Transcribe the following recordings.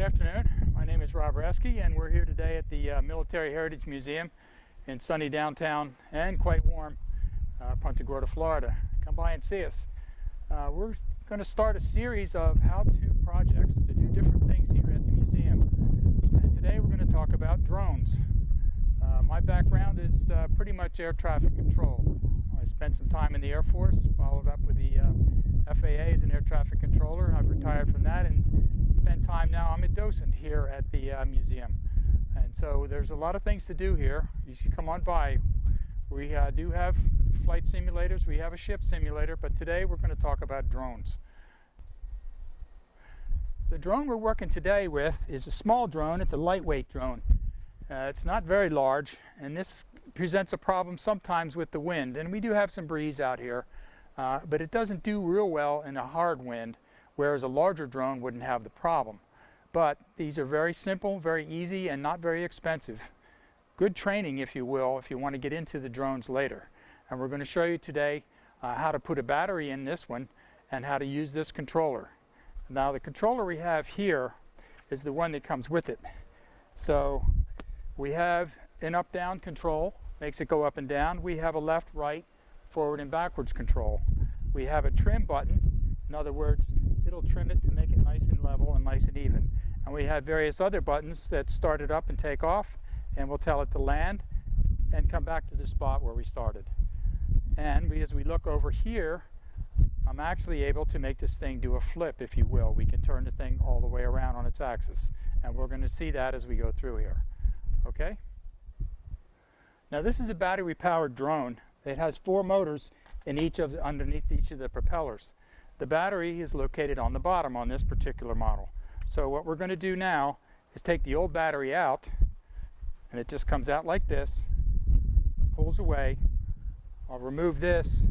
Good afternoon. My name is Rob Raske, and we're here today at the Military Heritage Museum in sunny downtown and quite warm Punta Gorda, Florida. Come by and see us. We're going to start a series of how-to projects to do different things here at the museum. And today we're going to talk about drones. My background is pretty much air traffic control. I spent some time in the Air Force, followed up with the FAA as an air traffic controller. I've retired from that and spend time now. I'm a docent here at the museum, and so there's a lot of things to do here. You should come on by. We do have flight simulators, we have a ship simulator, but today we're going to talk about drones. The drone we're working today with is a small drone. It's a lightweight drone. It's not very large, and this presents a problem sometimes with the wind, and we do have some breeze out here, but it doesn't do real well in a hard wind, whereas a larger drone wouldn't have the problem. But these are very simple, very easy, and not very expensive. Good training, if you will, if you want to get into the drones later. And we're going to show you today how to put a battery in this one and how to use this controller. Now the controller we have here is the one that comes with it. So we have an up-down control, makes it go up and down. We have a left, right, forward and backwards control. We have a trim button. In other words, it'll trim it to make it nice and level and nice and even. And we have various other buttons that start it up and take off, and we'll tell it to land and come back to the spot where we started. And as we look over here, I'm actually able to make this thing do a flip, if you will. We can turn the thing all the way around on its axis, and we're going to see that as we go through here. Okay? Now this is a battery powered drone. It has 4 motors in underneath each of the propellers. The battery is located on the bottom on this particular model. So what we're going to do now is take the old battery out, and it just comes out like this, pulls away. I'll remove this,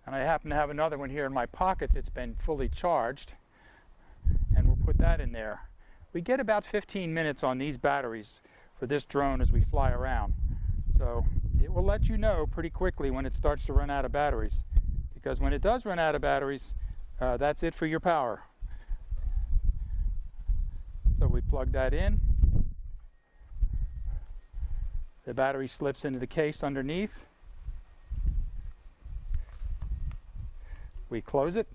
and I happen to have another one here in my pocket that's been fully charged, and we'll put that in there. We get about 15 minutes on these batteries for this drone as we fly around. So it will let you know pretty quickly when it starts to run out of batteries, because when it does run out of batteries, that's it for your power. So we plug that in. The battery slips into the case underneath. We close it.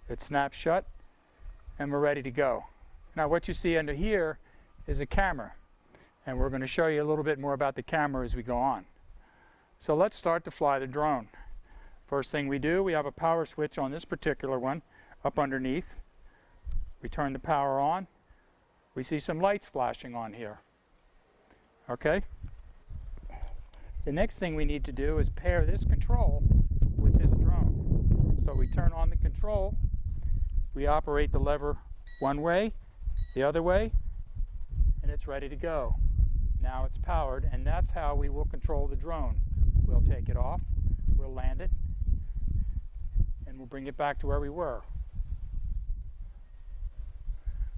It snaps shut, and we're ready to go. Now what you see under here is a camera, and we're going to show you a little bit more about the camera as we go on. So let's start to fly the drone. First thing we do, we have a power switch on this particular one up underneath. We turn the power on. We see some lights flashing on here. Okay? The next thing we need to do is pair this control with this drone. So we turn on the control. We operate the lever one way, the other way, and it's ready to go. Now it's powered, and that's how we will control the drone. We'll take it off, we'll land it, and we'll bring it back to where we were.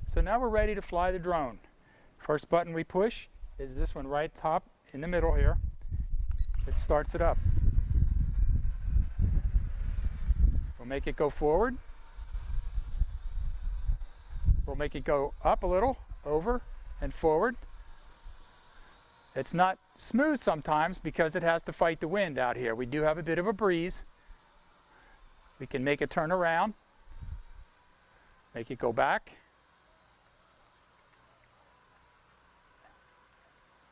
So now we're ready to fly the drone. First button we push is this one right top in the middle here. It starts it up. We'll make it go forward. We'll make it go up a little, over and forward. It's not smooth sometimes because it has to fight the wind out here. We do have a bit of a breeze. We can make it turn around, make it go back,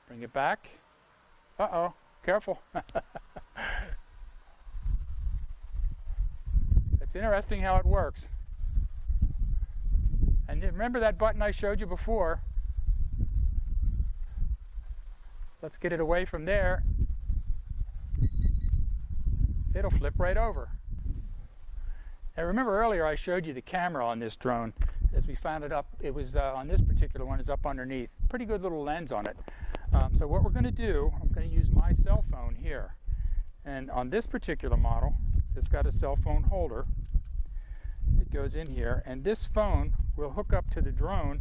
bring it back. Uh-oh, careful. It's interesting how it works. And remember that button I showed you before? Let's get it away from there. It'll flip right over. And remember earlier I showed you the camera on this drone. As we found it up, it was on this particular one, is up underneath. Pretty good little lens on it. So what we're going to do, I'm going to use my cell phone here. And on this particular model, it's got a cell phone holder. It goes in here, and this phone will hook up to the drone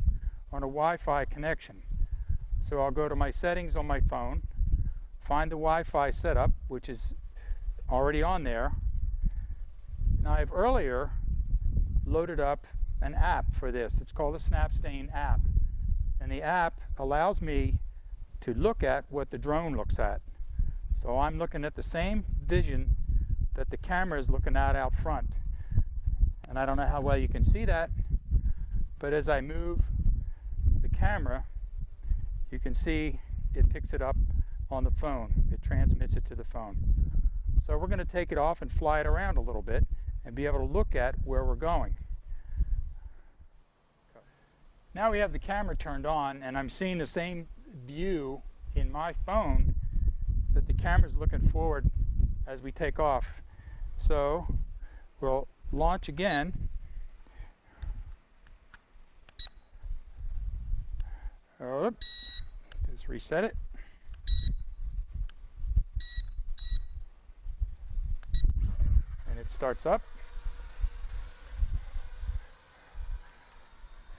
on a Wi-Fi connection. So I'll go to my settings on my phone, find the Wi-Fi setup, which is already on there. Now I've earlier loaded up an app for this. It's called the SnapStain app. And the app allows me to look at what the drone looks at. So I'm looking at the same vision that the camera is looking at out front. And I don't know how well you can see that, but as I move the camera, you can see it picks it up on the phone. It transmits it to the phone. So we're going to take it off and fly it around a little bit and be able to look at where we're going. Now we have the camera turned on and I'm seeing the same view in my phone that the camera's looking forward as we take off. So we'll launch again. Just reset it. And it starts up.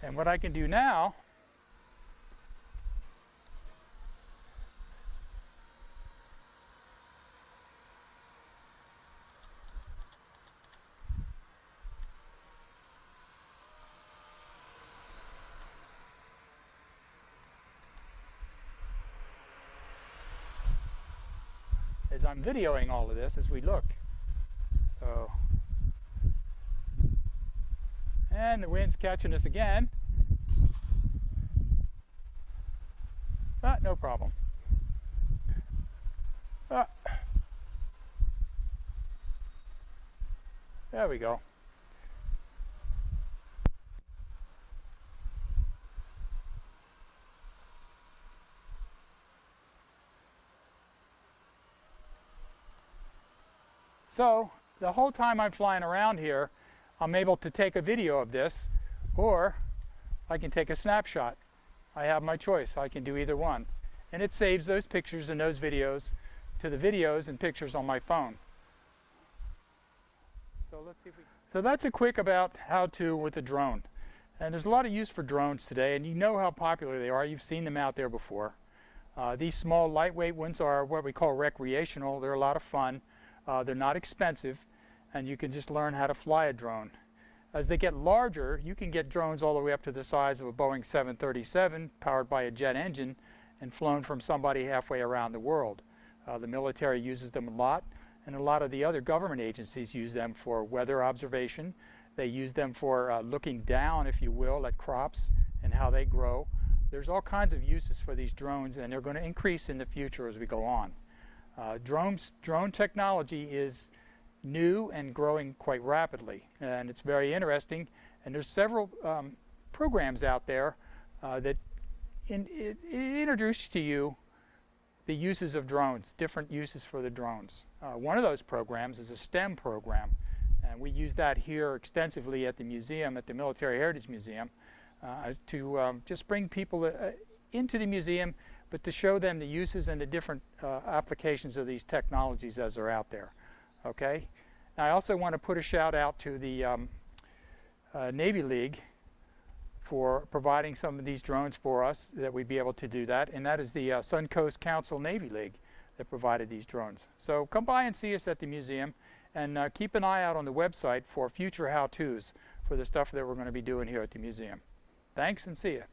And what I can do now is I'm videoing all of this as we look. So, and the wind's catching us again. No problem. There we go. So the whole time I'm flying around here, I'm able to take a video of this, or I can take a snapshot. I have my choice. I can do either one. And it saves those pictures and those videos to the videos and pictures on my phone. So let's see if we... So that's a quick about how to with a drone. And there's a lot of use for drones today, and you know how popular they are. You've seen them out there before. These small lightweight ones are what we call recreational. They're a lot of fun. They're not expensive, and you can just learn how to fly a drone. As they get larger, you can get drones all the way up to the size of a Boeing 737 powered by a jet engine and flown from somebody halfway around the world. The military uses them a lot, and a lot of the other government agencies use them for weather observation. They use them for looking down, if you will, at crops and how they grow. There's all kinds of uses for these drones, and they're going to increase in the future as we go on. Drone technology is new and growing quite rapidly, and it's very interesting, and there's several programs out there that introduce to you the uses of drones, different uses for the drones. One of those programs is a STEM program, and we use that here extensively at the museum, at the Military Heritage Museum, to just bring people into the museum, but to show them the uses and the different applications of these technologies as they're out there. Okay? Now, I also want to put a shout out to the Navy League for providing some of these drones for us, that we'd be able to do that, and that is the Suncoast Council Navy League that provided these drones. So come by and see us at the museum, and keep an eye out on the website for future how-tos for the stuff that we're going to be doing here at the museum. Thanks, and see you.